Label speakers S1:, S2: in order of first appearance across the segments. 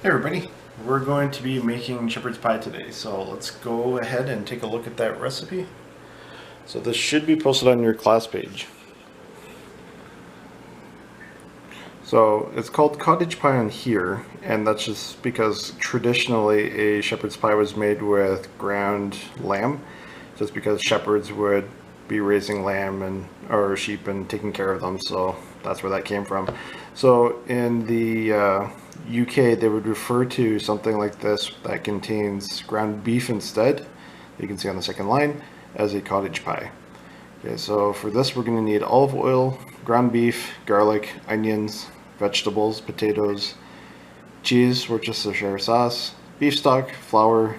S1: Hey everybody, we're going to be making shepherd's pie today, so let's go ahead and take a look at that recipe. So this should be posted on your class page. So it's called cottage pie on here, and that's just because traditionally a shepherd's pie was made with ground lamb, just because shepherds would be raising lamb or sheep and taking care of them, so that's where that came from. So in the UK, they would refer to something like this that contains ground beef instead, you can see on the second line, as a cottage pie. Okay, so for this we're going to need olive oil, ground beef, garlic, onions, vegetables, potatoes, cheese, Worcestershire sauce, beef stock, flour,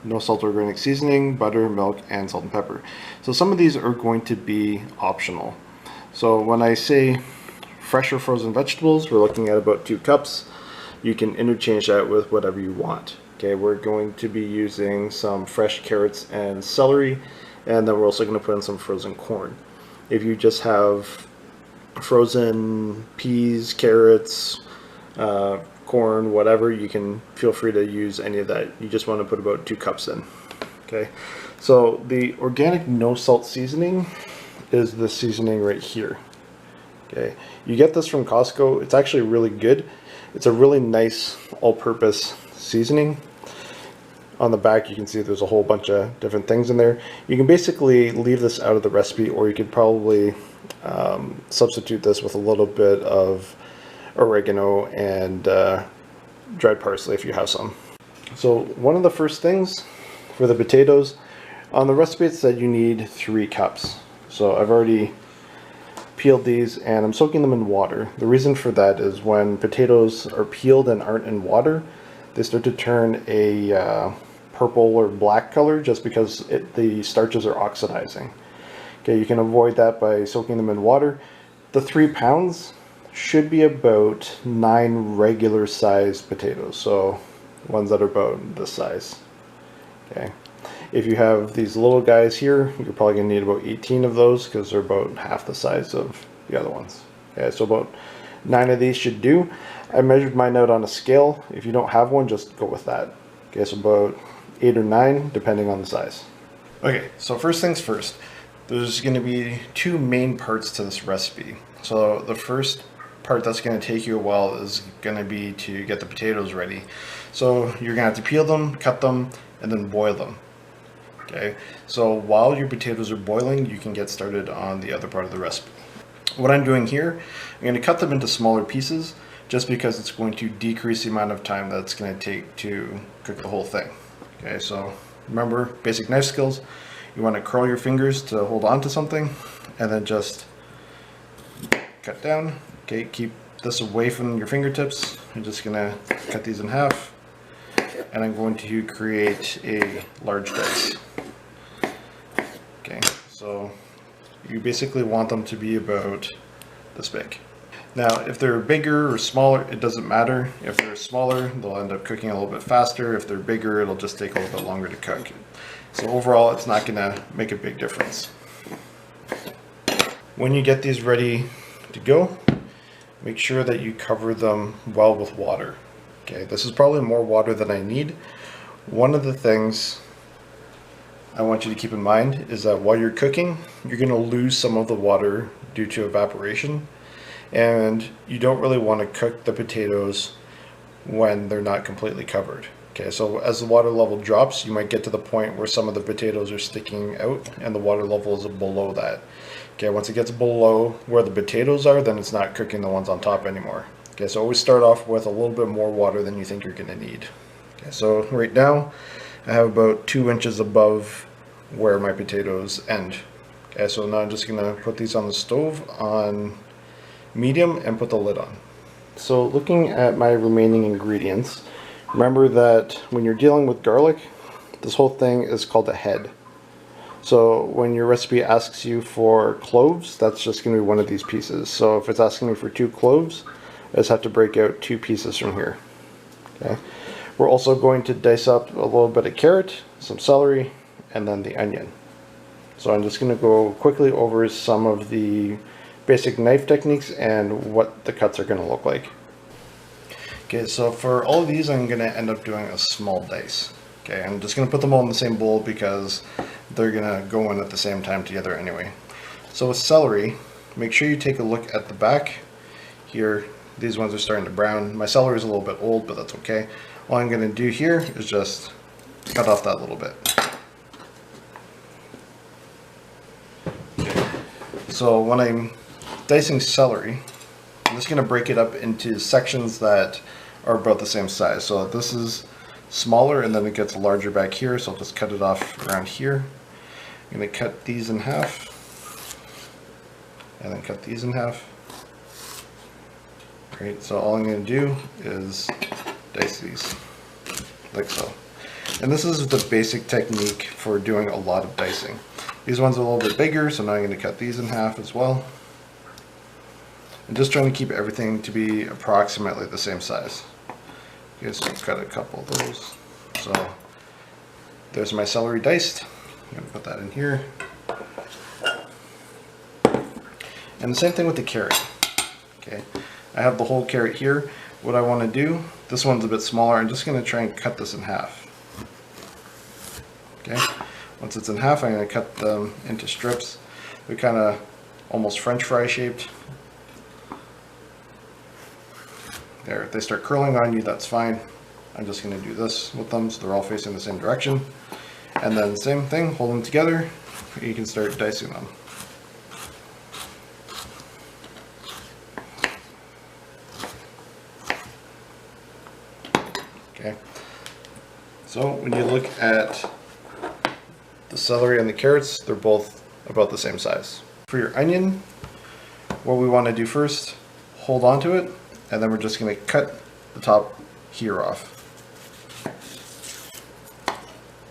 S1: no salt or organic seasoning, butter, milk, and salt and pepper. So some of these are going to be optional. So when I say fresh or frozen vegetables, we're looking at about 2 cups. You can interchange that with whatever you want. Okay, we're going to be using some fresh carrots and celery, and then we're also going to put in some frozen corn. If you just have frozen peas, carrots, corn, whatever, you can feel free to use any of that. You just want to put about 2 cups in. Okay, so the organic no salt seasoning is the seasoning right here. Okay, you get this from Costco. It's actually really good. It's a really nice all-purpose seasoning. On the back you can see there's a whole bunch of different things in there. You can basically leave this out of the recipe, or you could probably substitute this with a little bit of oregano and dried parsley if you have some. So one of the first things for the potatoes, on the recipe it said you need 3 cups. So I've already peeled these and I'm soaking them in water. The reason for that is when potatoes are peeled and aren't in water, they start to turn a purple or black color just because the starches are oxidizing. Okay, you can avoid that by soaking them in water. The 3 pounds should be about 9 regular sized potatoes, so ones that are about this size. Okay. If you have these little guys here, you're probably going to need about 18 of those because they're about half the size of the other ones. Okay, so about 9 of these should do. I measured mine out on a scale. If you don't have one, just go with that. Okay, so about 8 or 9 depending on the size. Okay, so first things first, there's going to be 2 main parts to this recipe. So the first part that's going to take you a while is going to be to get the potatoes ready. So you're going to have to peel them, cut them, and then boil them. Okay, so while your potatoes are boiling, you can get started on the other part of the recipe. What I'm doing here, I'm going to cut them into smaller pieces just because it's going to decrease the amount of time that it's going to take to cook the whole thing. Okay, so remember basic knife skills. You want to curl your fingers to hold on to something and then just cut down. Okay, keep this away from your fingertips. I'm just going to cut these in half and I'm going to create a large dice. Okay, so you basically want them to be about this big. Now, if they're bigger or smaller, it doesn't matter. If they're smaller, they'll end up cooking a little bit faster. If they're bigger, it'll just take a little bit longer to cook. So overall, it's not gonna make a big difference. When you get these ready to go, make sure that you cover them well with water. Okay, this is probably more water than I need. One of the things I want you to keep in mind is that while you're cooking, you're going to lose some of the water due to evaporation, and you don't really want to cook the potatoes when they're not completely covered. Okay, so as the water level drops, you might get to the point where some of the potatoes are sticking out and the water level is below that. Okay, once it gets below where the potatoes are, then it's not cooking the ones on top anymore. Okay, so always start off with a little bit more water than you think you're going to need. Okay, so right now I have about 2 inches above where my potatoes end. Okay, so now I'm just going to put these on the stove on medium and put the lid on. So looking at my remaining ingredients, remember that when you're dealing with garlic, this whole thing is called a head. So when your recipe asks you for cloves, that's just going to be one of these pieces. So if it's asking me for 2 cloves, I just have to break out 2 pieces from here. Okay. We're also going to dice up a little bit of carrot, some celery, and then the onion. So I'm just going to go quickly over some of the basic knife techniques and what the cuts are going to look like. Okay, so for all of these, I'm going to end up doing a small dice. Okay, I'm just going to put them all in the same bowl because they're going to go in at the same time together anyway. So with celery, make sure you take a look at the back. Here, these ones are starting to brown. My celery is a little bit old, but that's okay. All I'm going to do here is just cut off that little bit. Okay. So when I'm dicing celery, I'm just going to break it up into sections that are about the same size. So this is smaller and then it gets larger back here, so I'll just cut it off around here. I'm going to cut these in half and then cut these in half. Right, so all I'm going to do is dice these like so. And this is the basic technique for doing a lot of dicing. These ones are a little bit bigger, so now I'm going to cut these in half as well. I'm just trying to keep everything to be approximately the same size. Okay, so I've cut a couple of those. So there's my celery diced. I'm going to put that in here. And the same thing with the carrot. Okay, I have the whole carrot here. What I want to do, this one's a bit smaller, I'm just going to try and cut this in half. Okay, once it's in half, I'm going to cut them into strips. They're kind of almost French fry shaped. There, if they start curling on you, that's fine. I'm just going to do this with them so they're all facing the same direction. And then same thing, hold them together, you can start dicing them. Okay, so when you look at the celery and the carrots, they're both about the same size. For your onion, what we want to do first, hold on to it, and then we're just going to cut the top here off.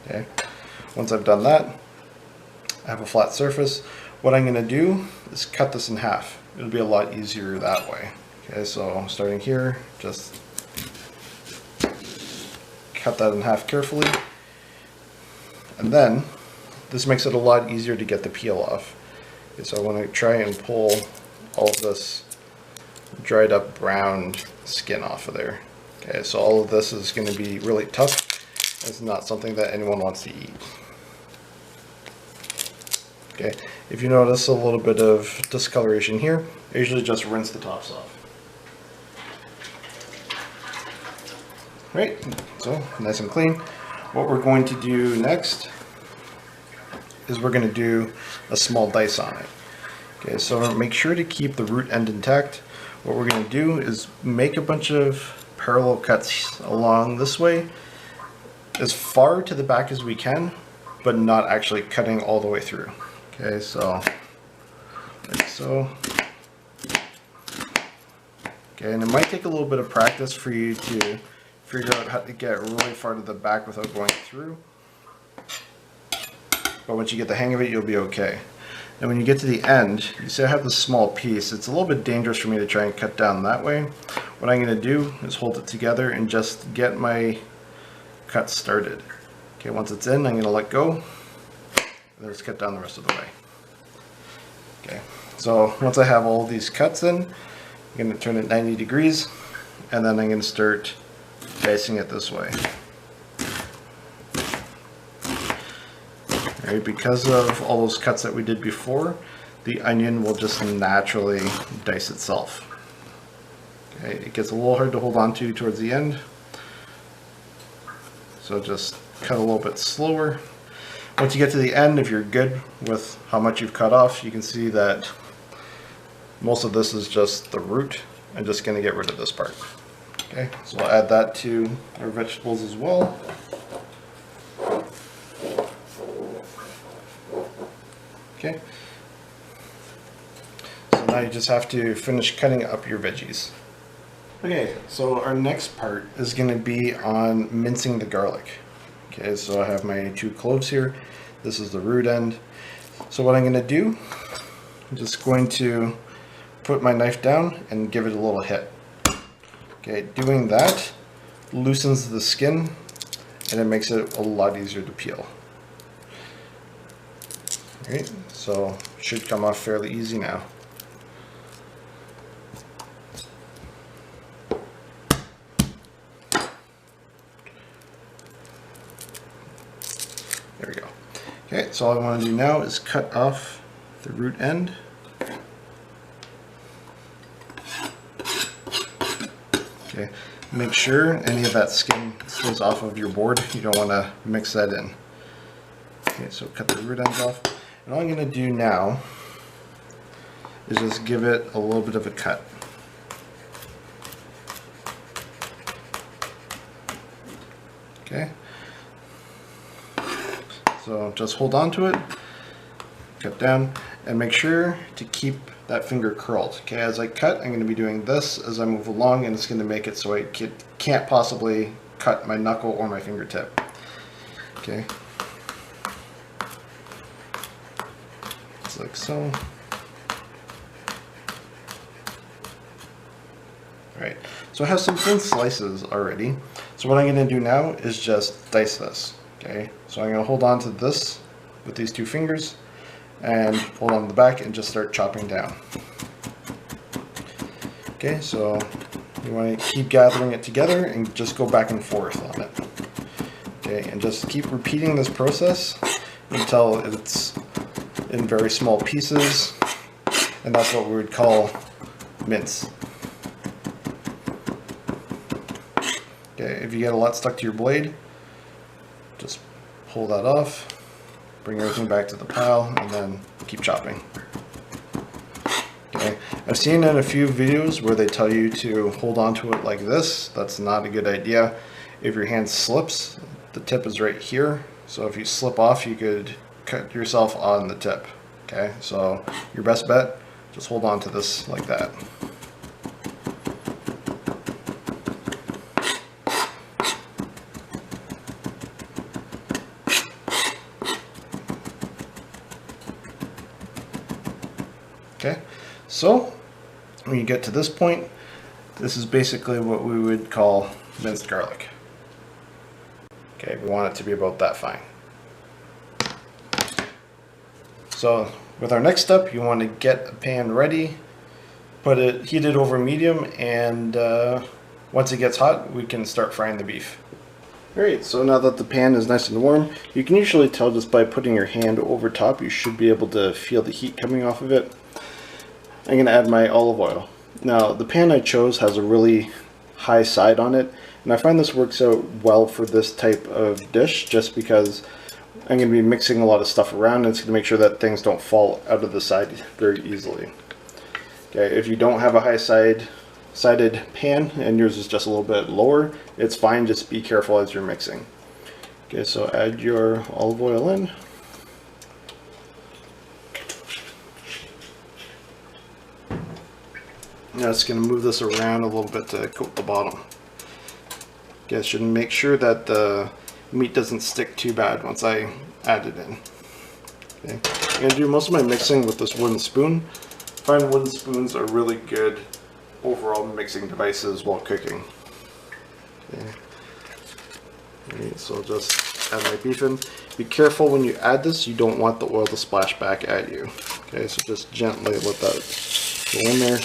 S1: Okay, once I've done that, I have a flat surface. What I'm going to do is cut this in half. It'll be a lot easier that way. Okay, so starting here, just cut that in half carefully. And then, this makes it a lot easier to get the peel off. Okay, so I want to try and pull all of this dried up brown skin off of there. Okay, so all of this is going to be really tough. It's not something that anyone wants to eat. Okay, if you notice a little bit of discoloration here, I usually just rinse the tops off. Right, so nice and clean. What we're going to do next is we're going to do a small dice on it. Okay, so make sure to keep the root end intact. What we're going to do is make a bunch of parallel cuts along this way, as far to the back as we can, but not actually cutting all the way through. Okay, so like so. Okay, and it might take a little bit of practice for you to figure out how to get really far to the back without going through. But once you get the hang of it, you'll be okay. And when you get to the end, you see I have this small piece. It's a little bit dangerous for me to try and cut down that way. What I'm going to do is hold it together and just get my cut started. Okay, once it's in, I'm going to let go. And then just cut down the rest of the way. Okay, so once I have all these cuts in, I'm going to turn it 90 degrees, and then I'm going to start dicing it this way. Right, because of all those cuts that we did before, the onion will just naturally dice itself. Okay, it gets a little hard to hold on to towards the end, so just cut a little bit slower. Once you get to the end, if you're good with how much you've cut off, you can see that most of this is just the root. I'm just going to get rid of this part. Okay, so we'll add that to our vegetables as well. Okay, so now you just have to finish cutting up your veggies. Okay, so our next part is going to be on mincing the garlic. Okay, so I have my 2 cloves here. This is the root end. So what I'm going to do, I'm just going to put my knife down and give it a little hit. Okay, doing that loosens the skin and it makes it a lot easier to peel. Alright, so it should come off fairly easy now. so all I want to do now is cut off the root end. Okay, make sure any of that skin stays off of your board. You don't want to mix that in. Okay, so cut the root ends off. And all I'm going to do now is just give it a little bit of a cut. Okay, so just hold on to it, cut down, and make sure to keep that finger curled. Okay, as I cut, I'm going to be doing this as I move along, and it's going to make it so I can't possibly cut my knuckle or my fingertip. Okay, just like so. Alright, so I have some thin slices already. So what I'm going to do now is just dice this. Okay, so I'm going to hold on to this with these two fingers and hold on to the back and just start chopping down. Okay, so you want to keep gathering it together and just go back and forth on it. Okay, and just keep repeating this process until it's in very small pieces, and that's what we would call mince. Okay, if you get a lot stuck to your blade, just pull that off, bring everything back to the pile, and then keep chopping. Okay, I've seen in a few videos where they tell you to hold on to it like this. That's not a good idea. If your hand slips, the tip is right here, so if you slip off, you could cut yourself on the tip. Okay, so your best bet, just hold on to this like that. Okay, so when you get to this point, this is basically what we would call minced garlic. Okay, we want it to be about that fine. So with our next step, you want to get a pan ready, heat it over medium, and once it gets hot, we can start frying the beef. Alright, so now that the pan is nice and warm, you can usually tell just by putting your hand over top. You should be able to feel the heat coming off of it. I'm going to add my olive oil. Now, the pan I chose has a really high side on it, and I find this works out well for this type of dish just because I'm going to be mixing a lot of stuff around, and it's going to make sure that things don't fall out of the side very easily. Okay, if you don't have a high sided pan and yours is just a little bit lower, it's fine, just be careful as you're mixing. Okay, so add your olive oil in. Now it's going to move this around a little bit to coat the bottom. Okay, I should make sure that the meat doesn't stick too bad once I add it in. Okay, I'm going to do most of my mixing with this wooden spoon. I find wooden spoons are really good overall mixing devices while cooking. Okay. Alright, so I'll just add my beef in. Be careful when you add this, you don't want the oil to splash back at you. Okay, so just gently let that go in there.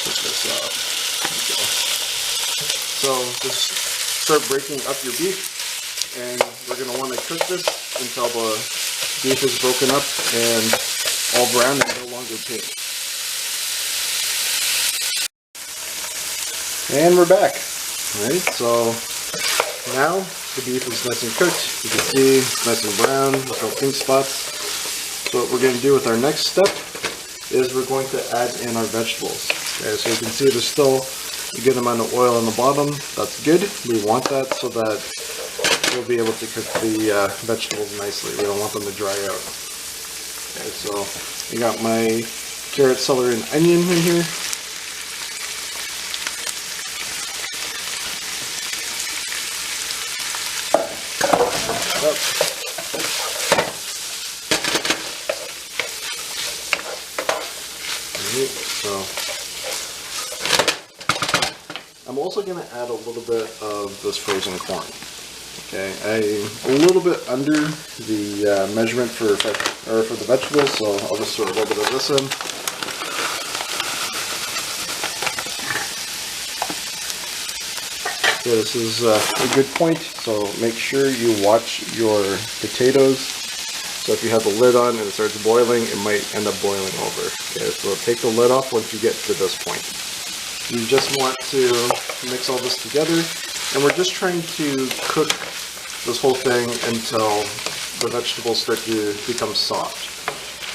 S1: This up. Okay. So just start breaking up your beef, and we're going to want to cook this until the beef is broken up and all brown and no longer pink. And we're back. Alright, so now the beef is nice and cooked. You can see it's nice and brown with no pink spots. So what we're going to do with our next step is we're going to add in our vegetables. Okay, so you can see there's still a good amount of oil on the bottom. That's good. We want that so that we'll be able to cook the vegetables nicely. We don't want them to dry out. Okay, so I got my carrot, celery, and onion in here. So I'm also going to add a little bit of this frozen corn. Okay, I'm a little bit under the measurement for the vegetables, so I'll just throw a little bit of this in. Okay, this is a good point, so make sure you watch your potatoes. So if you have the lid on and it starts boiling, it might end up boiling over. Okay, so take the lid off once you get to this point. You just want to mix all this together, and we're just trying to cook this whole thing until the vegetables start to become soft.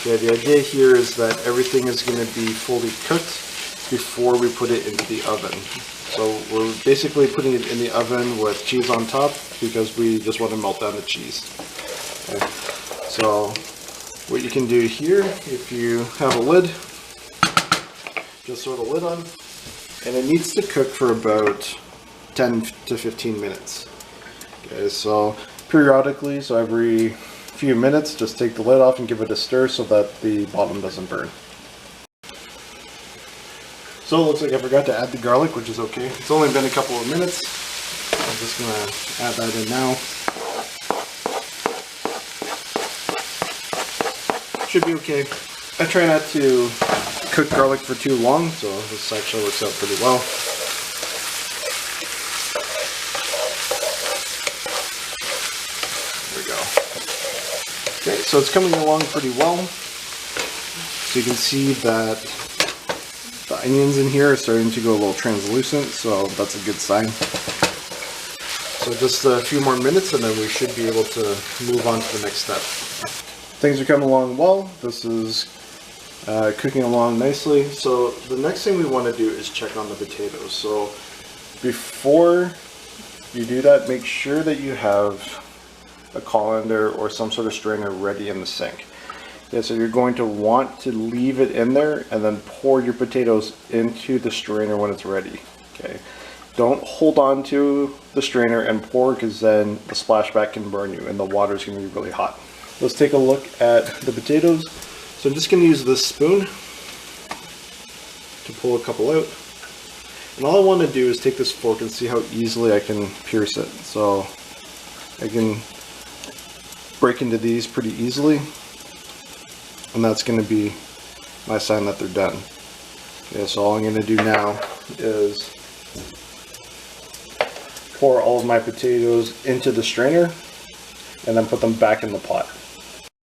S1: Okay, the idea here is that everything is going to be fully cooked before we put it into the oven. So we're basically putting it in the oven with cheese on top because we just want to melt down the cheese. Okay. So what you can do here, if you have a lid, just throw the lid on, and it needs to cook for about 10 to 15 minutes. Okay, so periodically, so every few minutes, just take the lid off and give it a stir so that the bottom doesn't burn. So it looks like I forgot to add the garlic, which is okay. It's only been a couple of minutes. I'm just going to add that in now. Should be okay. I try not to cook garlic for too long, so this actually works out pretty well. There we go. Okay, so it's coming along pretty well. So you can see that the onions in here are starting to go a little translucent, so that's a good sign. So just a few more minutes and then we should be able to move on to the next step. Things are coming along well. This is cooking along nicely. So the next thing we want to do is check on the potatoes. So before you do that, make sure that you have a colander or some sort of strainer ready in the sink. Okay, so you're going to want to leave it in there and then pour your potatoes into the strainer when it's ready. Okay, don't hold on to the strainer and pour, because then the splashback can burn you and the water is going to be really hot. Let's take a look at the potatoes. So I'm just going to use this spoon to pull a couple out. And all I want to do is take this fork and see how easily I can pierce it. So I can break into these pretty easily. And that's going to be my sign that they're done. Okay, so all I'm going to do now is pour all of my potatoes into the strainer and then put them back in the pot.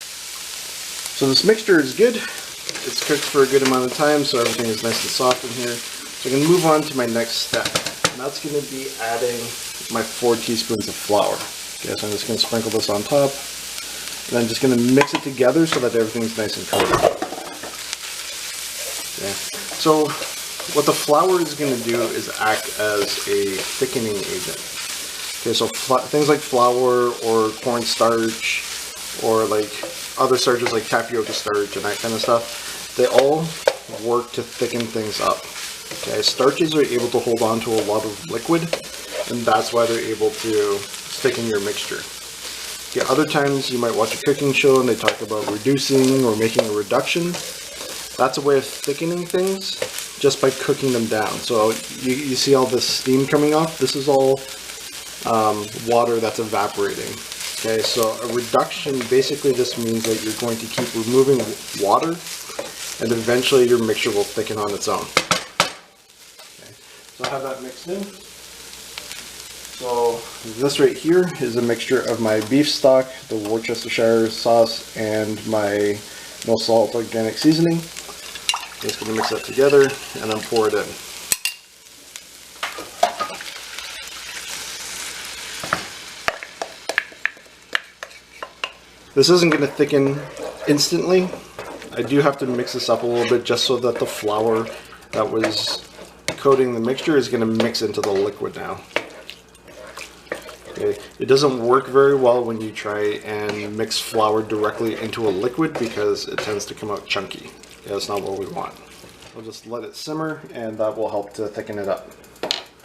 S1: So this mixture is good. It's cooked for a good amount of time, so everything is nice and soft in here. So I'm going to move on to my next step, and that's going to be adding my 4 teaspoons of flour. Okay, so I'm just going to sprinkle this on top. And I'm just going to mix it together so that everything's nice and coated. Okay. So what the flour is going to do is act as a thickening agent. Okay, so things like flour or cornstarch or like other starches like tapioca starch and that kind of stuff, they all work to thicken things up. Okay, starches are able to hold on to a lot of liquid, and that's why they're able to thicken your mixture. Okay, other times you might watch a cooking show and they talk about reducing or making a reduction. That's a way of thickening things just by cooking them down. So you see all this steam coming off? This is all water that's evaporating. Okay, so a reduction basically just means that you're going to keep removing water and eventually your mixture will thicken on its own. Okay, so I have that mixed in. So this right here is a mixture of my beef stock, the Worcestershire sauce, and my no salt organic seasoning. Just going to mix that together and then pour it in. This isn't going to thicken instantly. I do have to mix this up a little bit just so that the flour that was coating the mixture is going to mix into the liquid now. Okay. It doesn't work very well when you try and mix flour directly into a liquid because it tends to come out chunky. Okay, that's not what we want. We'll just let it simmer and that will help to thicken it up.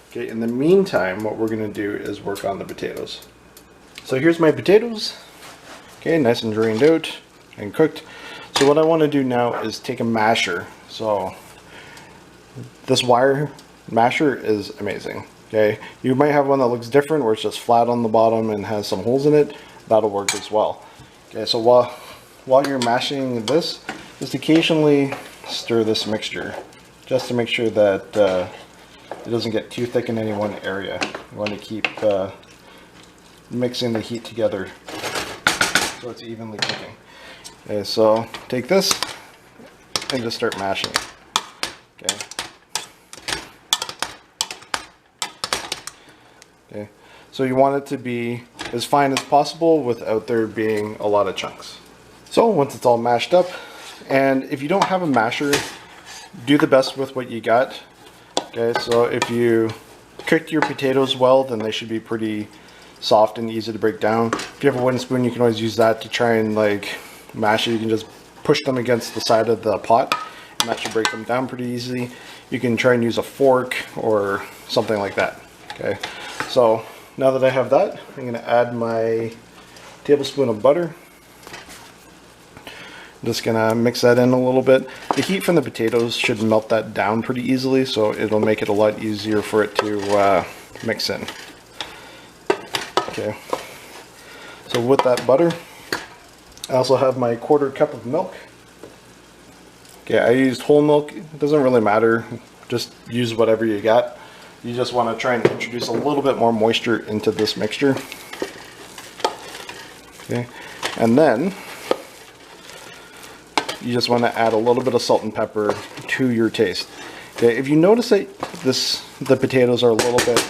S1: Okay, in the meantime, what we're going to do is work on the potatoes. So here's my potatoes. Okay, nice and drained out and cooked. So what I want to do now is take a masher. So this wire masher is amazing. Okay, you might have one that looks different where it's just flat on the bottom and has some holes in it. That'll work as well. Okay, so while you're mashing this, just occasionally stir this mixture just to make sure that it doesn't get too thick in any one area. You want to keep mixing the heat together so it's evenly cooking. Okay, so take this and just start mashing it. Okay. Okay. So you want it to be as fine as possible without there being a lot of chunks. So once it's all mashed up, and if you don't have a masher, do the best with what you got. Okay, so if you cooked your potatoes well, then they should be pretty soft and easy to break down. If you have a wooden spoon, you can always use that to try and like mash it. You can just push them against the side of the pot and that should break them down pretty easily. You can try and use a fork or something like that. Okay, so now that I have that, I'm going to add my tablespoon of butter. I'm just going to mix that in a little bit. The heat from the potatoes should melt that down pretty easily, so it'll make it a lot easier for it to mix in. Okay, so with that butter, I also have my 1/4 cup of milk. Okay, I used whole milk. It doesn't really matter. Just use whatever you got. You just want to try and introduce a little bit more moisture into this mixture. Okay, and then you just want to add a little bit of salt and pepper to your taste. Okay, if you notice that the potatoes are a little bit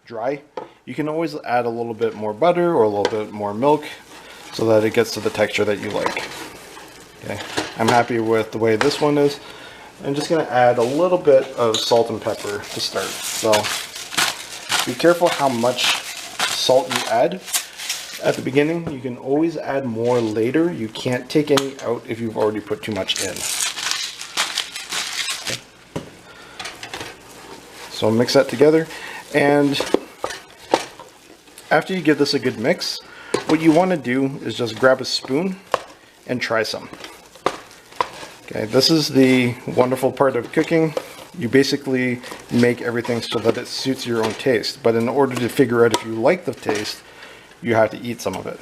S1: dry, you can always add a little bit more butter or a little bit more milk so that it gets to the texture that you like. Okay, I'm happy with the way this one is. I'm just going to add a little bit of salt and pepper to start. So be careful how much salt you add at the beginning. You can always add more later. You can't take any out if you've already put too much in. Okay. So mix that together, and after you give this a good mix, what you want to do is just grab a spoon and try some. Okay, this is the wonderful part of cooking. You basically make everything so that it suits your own taste, but in order to figure out if you like the taste, you have to eat some of it.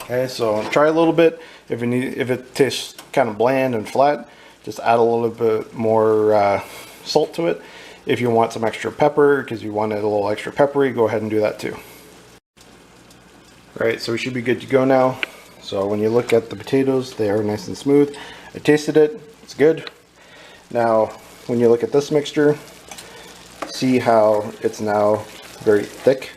S1: Okay, so try a little bit. If it tastes kind of bland and flat, just add a little bit more salt to it. If you want some extra pepper, because you want it a little extra peppery, go ahead and do that too. Alright, so we should be good to go now. So when you look at the potatoes, they are nice and smooth. I tasted it, it's good. Now, when you look at this mixture, see how it's now very thick.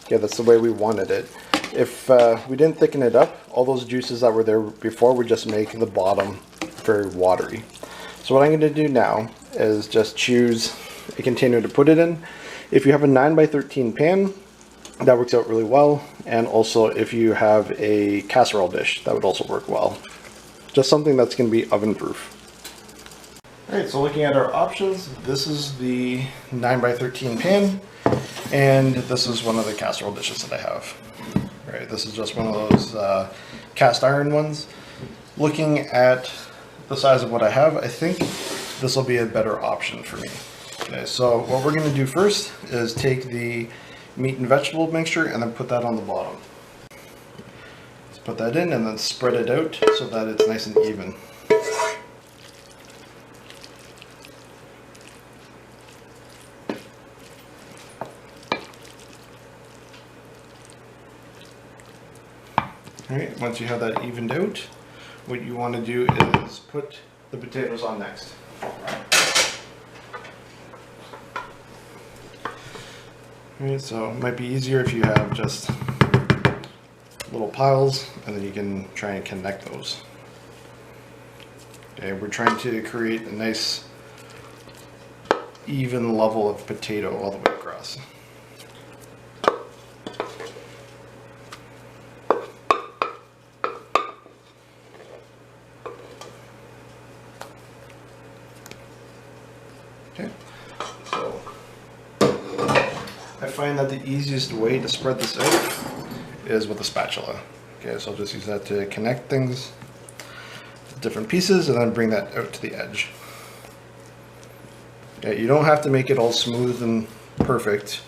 S1: Yeah, that's the way we wanted it. If we didn't thicken it up, all those juices that were there before would just make the bottom very watery. So what I'm going to do now is just choose a container to put it in. If you have a 9x13 pan, that works out really well. And also if you have a casserole dish, that would also work well. Just something that's going to be oven proof. Alright, so looking at our options, this is the 9x13 pan, and this is one of the casserole dishes that I have. Alright, this is just one of those cast iron ones. Looking at the size of what I have, I think this will be a better option for me. Okay, so what we're going to do first is take the meat and vegetable mixture and then put that on the bottom. Let's put that in and then spread it out so that it's nice and even. Alright, once you have that evened out, what you want to do is put the potatoes on next. Alright, so it might be easier if you have just little piles and then you can try and connect those. Okay, we're trying to create a nice even level of potato all the way across. Okay, so I find that the easiest way to spread this out is with a spatula. Okay, so I'll just use that to connect things, different pieces, and then bring that out to the edge. Okay, you don't have to make it all smooth and perfect.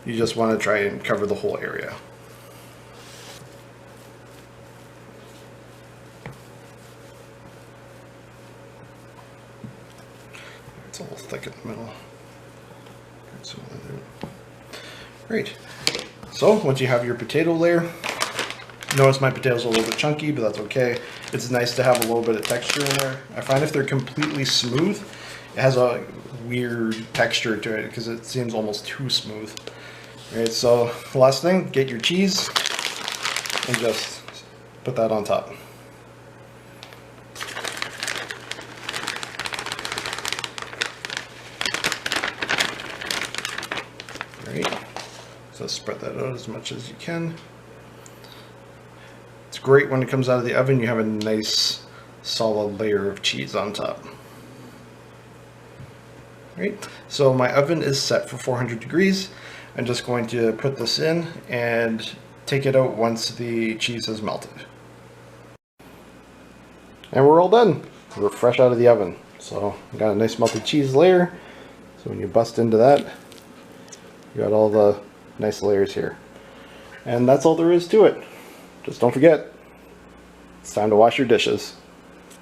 S1: You just want to try and cover the whole area. It's a little thick in the middle. Get some of that out. Great. So once you have your potato layer, notice my potatoes are a little bit chunky, but that's okay. It's nice to have a little bit of texture in there. I find if they're completely smooth, it has a weird texture to it because it seems almost too smooth. All right, so the last thing, get your cheese and just put that on top. All right, so spread that out as much as you can. It's great when it comes out of the oven, you have a nice solid layer of cheese on top. Right, so my oven is set for 400 degrees. I'm just going to put this in and take it out once the cheese has melted. And we're all done. We're fresh out of the oven. So we got a nice melted cheese layer. So when you bust into that, you got all the nice layers here. And that's all there is to it. Just don't forget, it's time to wash your dishes.